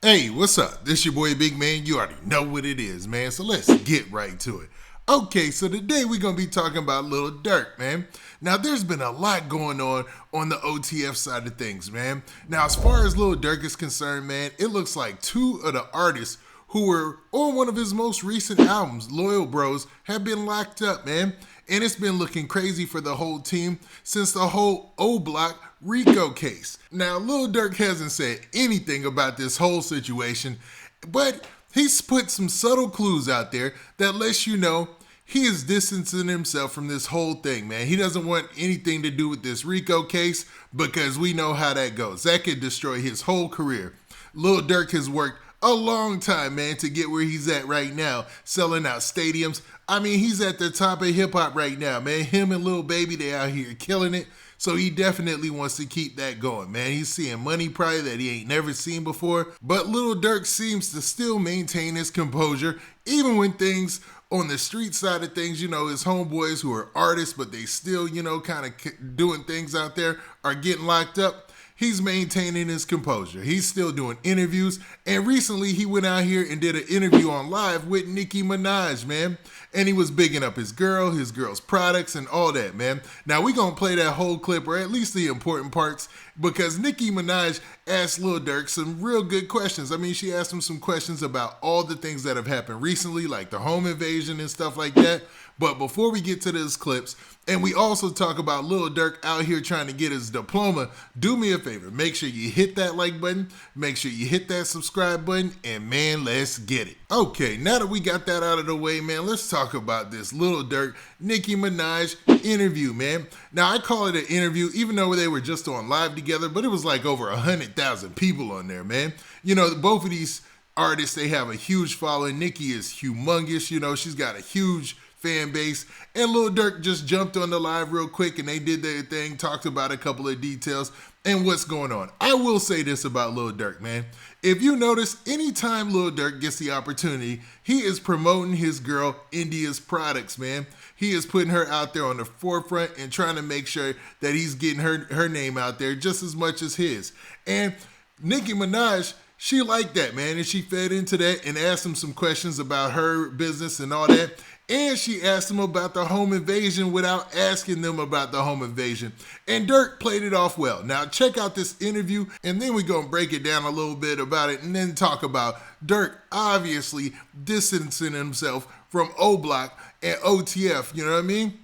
Hey, what's up? This your boy Big Man. You already know what it is, man. So let's get right to it. Okay, so today we're gonna be talking about Lil Durk, man. Now there's been a lot going on the OTF side of things, man. Now as far as Lil Durk is concerned, man, it looks like two of the artists who were on one of his most recent albums, Loyal Bros, have been locked up, man. And it's been looking crazy for the whole team since the whole Oblock RICO case. Now, Lil Durk hasn't said anything about this whole situation, but he's put some subtle clues out there that lets you know he is distancing himself from this whole thing, man. He doesn't want anything to do with this RICO case because we know how that goes. That could destroy his whole career. Lil Durk has worked a long time, man, to get where he's at right now, selling out stadiums. I mean, he's at the top of hip hop right now, man. Him and Lil Baby, they out here killing it. So he definitely wants to keep that going, man. He's seeing money probably that he ain't never seen before. But Lil Durk seems to still maintain his composure, even when things on the street side of things, you know, his homeboys who are artists, but they still, you know, kind of doing things out there are getting locked up. He's maintaining his composure. He's still doing interviews. And recently he went out here and did an interview on live with Nicki Minaj, man. And he was bigging up his girl's products and all that, man. Now we're going to play that whole clip, or at least the important parts, because Nicki Minaj asked Lil Durk some real good questions. I mean, she asked him some questions about all the things that have happened recently, like the home invasion and stuff like that. But before we get to those clips, and we also talk about Lil Durk out here trying to get his diploma, do me a favor. Make sure you hit that like button. Make sure you hit that subscribe button. And man, let's get it. Okay, now that we got that out of the way, man, let's talk about this Lil Durk, Nicki Minaj interview, man. Now, I call it an interview, even though they were just on live together, but it was like over 100,000 people on there, man. You know, both of these artists, they have a huge following. Nicki is humongous. You know, she's got a huge fan base, and Lil Durk just jumped on the live real quick and they did their thing, talked about a couple of details and what's going on. I will say this about Lil Durk, man. If you notice, anytime Lil Durk gets the opportunity, he is promoting his girl India's products, man. He is putting her out there on the forefront and trying to make sure that he's getting her name out there just as much as his. And Nicki Minaj, she liked that, man, and she fed into that and asked him some questions about her business and all that. And she asked him about the home invasion without asking them about the home invasion. And Durk played it off well. Now check out this interview, and then we're going to break it down a little bit about it and then talk about Durk obviously distancing himself from Oblock and OTF, you know what I mean?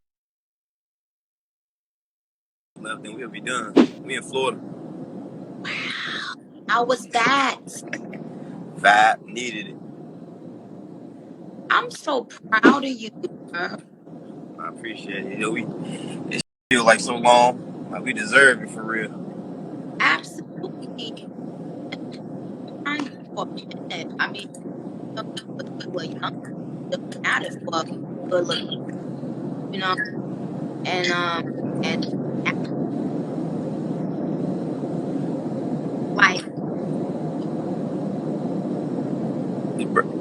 Left and we'll be done. We in Florida. How was that? Vibe needed it. I'm so proud of you, girl. I appreciate it. You know, it feel like so long. Like we deserve it for real. Absolutely. I mean, well, looking at it for good looking, you know, and like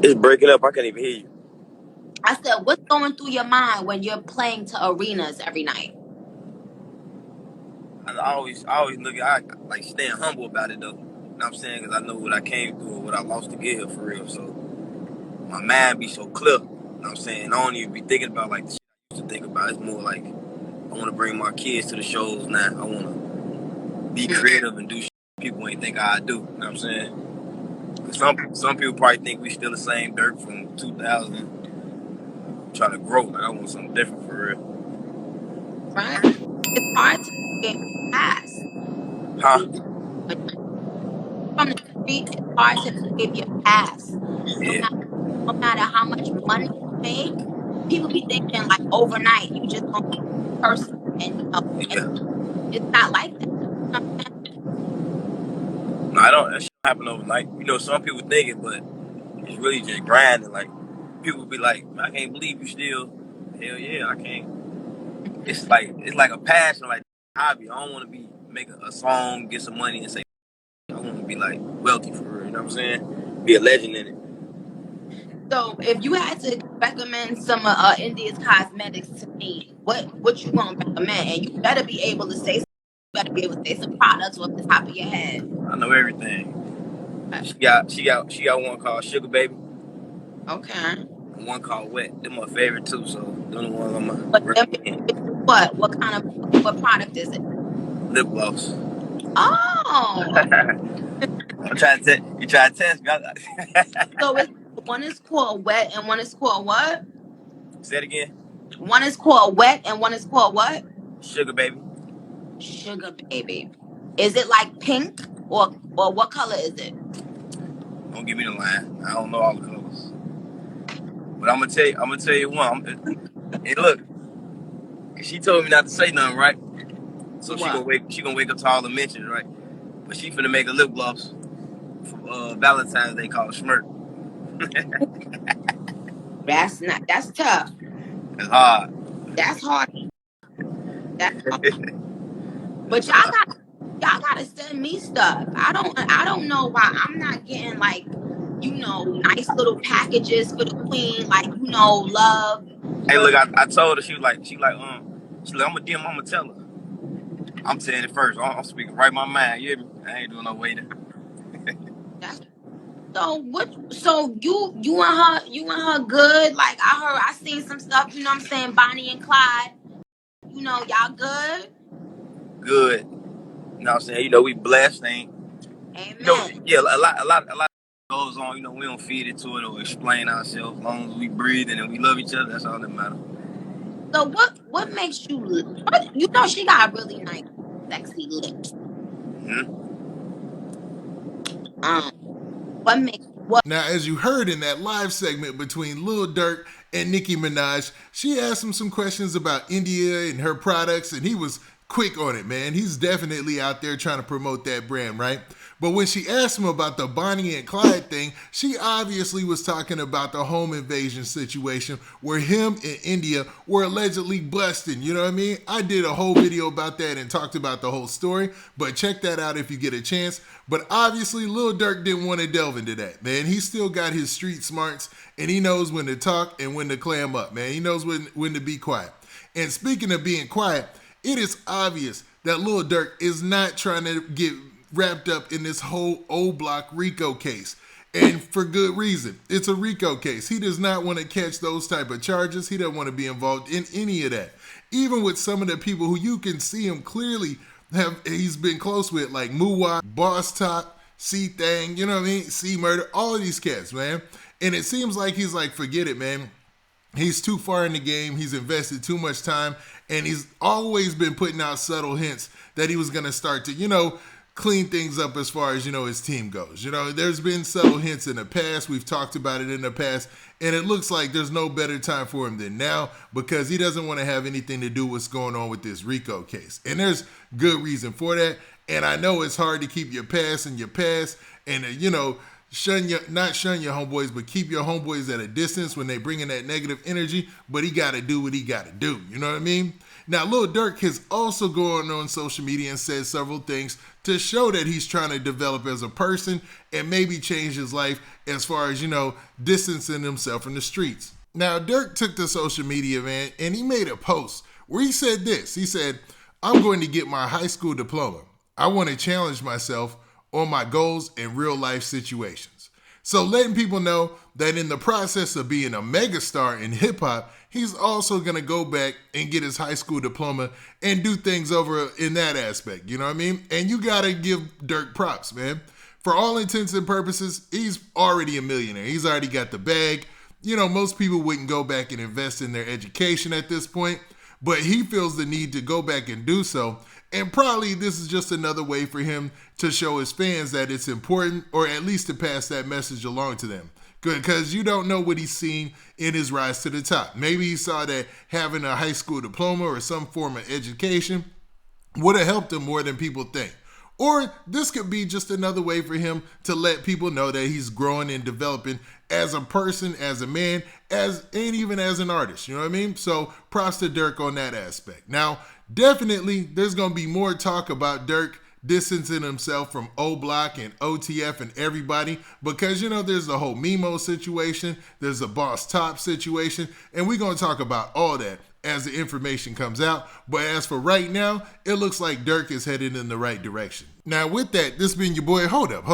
It's breaking up. I can't even hear you. I said, what's going through your mind when you're playing to arenas every night? I always look at I like staying humble about it though. You know what I'm saying? Because I know what I came through and what I lost to get here for real. So my mind be so clear. You know what I'm saying? I don't even be thinking about like the shit I used to think about. It's more like I want to bring my kids to the shows now. I want to be creative and do shit people ain't think I do. You know what I'm saying? Some people probably think we still the same Durk from 2000. I'm trying to grow. Like I want something different for real. Right? It's hard to get past. Huh? From the street, it's hard to give your past. Yeah. No matter how much money you make, people be thinking like overnight you just gonna be a person, and you know, and it's not like that. No, I don't. That shit happen overnight. You know, some people think it, but it's really just grinding. Like people be like, I can't believe you still. Hell yeah, I can't. It's like a passion, like a hobby. I don't want to be make a song, get some money, and say I want to be like wealthy for real. You know what I'm saying? Be a legend in it. So, if you had to recommend some India's cosmetics to me, what you gonna recommend? And you better be able to say some products off the top of your head. I know everything. She got one called Sugar Baby, Okay. and one called Wet. They're my favorite too. So they're the ones I'm gonna But recommend. what kind of what product is it? Lip gloss. Oh, I'm trying to you try to test me. so it's one is called Wet and one is called what? Say it again. One is called Wet and one is called what? Sugar Baby. Sugar Baby. Is it like pink or what color is it? Don't give me the line. I don't know all the colors. But I'm gonna tell you one. And look, she told me not to say nothing, right? So she gonna wake up to all the mentions, right? But she finna make a lip gloss for Valentine's Day called Smirk. That's tough. It's hard. That's hard. That's hard. But y'all gotta send me stuff. I don't know why I'm not getting like, nice little packages for the queen, like, love. Hey, look, I told her, she like, I'm gonna DM, I'm gonna tell her. I'm saying it first. I'm speaking right my mind. You hear me? I ain't doing no waiting. So you and her good? Like I seen some stuff, you know what I'm saying, Bonnie and Clyde. Y'all good? Good. You know what I'm saying? We blessed, ain't. Amen. Yeah, a lot goes on. We don't feed into it or explain ourselves. As long as we breathe and we love each other, that's all that matters. So what makes you? She got really nice, sexy lips. Mm-hmm. What? Now, as you heard in that live segment between Lil Durk and Nicki Minaj, she asked him some questions about India and her products, and he was quick on it, man. He's definitely out there trying to promote that brand, right? But when she asked him about the Bonnie and Clyde thing, she obviously was talking about the home invasion situation where him and India were allegedly busting, you know what I mean? I did a whole video about that and talked about the whole story, but check that out if you get a chance. But obviously, Lil Durk didn't want to delve into that, man. He still got his street smarts, and he knows when to talk and when to clam up, man. He knows when to be quiet. And speaking of being quiet, it is obvious that Lil Durk is not trying to get wrapped up in this whole Oblock RICO case. And for good reason. It's a RICO case. He does not want to catch those type of charges. He doesn't want to be involved in any of that. Even with some of the people who you can see him clearly he's been close with, like Muwop, Boss Top, C-Thang, you know what I mean? C-Murder, all of these cats, man. And it seems like he's like, forget it, man. He's too far in the game. He's invested too much time. And he's always been putting out subtle hints that he was going to start to, clean things up as far as, his team goes. There's been subtle hints in the past. We've talked about it in the past. And it looks like there's no better time for him than now because he doesn't want to have anything to do with what's going on with this RICO case. And there's good reason for that. And I know it's hard to keep your past in your past and, not shun your homeboys, but keep your homeboys at a distance when they bring in that negative energy. But he got to do what he got to do. You know what I mean? Now, Lil Durk has also gone on social media and said several things to show that he's trying to develop as a person and maybe change his life as far as, distancing himself from the streets. Now, Durk took to social media, man, and he made a post where he said this. He said, "I'm going to get my high school diploma. I want to challenge myself on my goals in real life situations." So letting people know that in the process of being a megastar in hip hop, he's also going to go back and get his high school diploma and do things over in that aspect. You know what I mean? And you got to give Durk props, man. For all intents and purposes, he's already a millionaire. He's already got the bag. Most people wouldn't go back and invest in their education at this point, but he feels the need to go back and do so. And probably this is just another way for him to show his fans that it's important, or at least to pass that message along to them. Because you don't know what he's seen in his rise to the top. Maybe he saw that having a high school diploma or some form of education would have helped him more than people think. Or this could be just another way for him to let people know that he's growing and developing as a person, as a man, and even as an artist. You know what I mean? So props to Durk on that aspect. Now, definitely, there's going to be more talk about Durk distancing himself from Oblock and OTF and everybody because, there's the whole Mimo situation, there's the Boss Top situation, and we're going to talk about all that as the information comes out. But as for right now, it looks like Durk is headed in the right direction. Now, with that, this being your boy, hold up.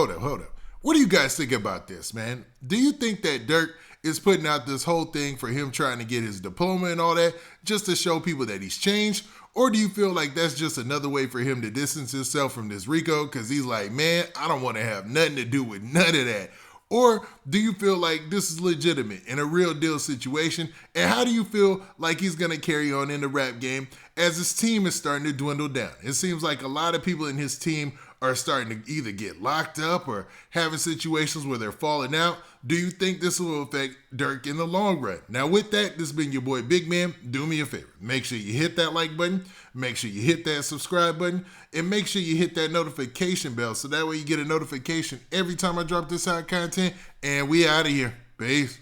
What do you guys think about this, man? Do you think that Durk is putting out this whole thing for him trying to get his diploma and all that just to show people that he's changed? Or do you feel like that's just another way for him to distance himself from this RICO because he's like, man, I don't want to have nothing to do with none of that? Or do you feel like this is legitimate and a real deal situation? And how do you feel like he's going to carry on in the rap game as his team is starting to dwindle down? It seems like a lot of people in his team are starting to either get locked up or having situations where they're falling out. Do you think this will affect Durk in the long run? Now, with that, this has been your boy Big Man. Do me a favor. Make sure you hit that like button. Make sure you hit that subscribe button. And make sure you hit that notification bell so that way you get a notification every time I drop this out content. And we out of here. Peace.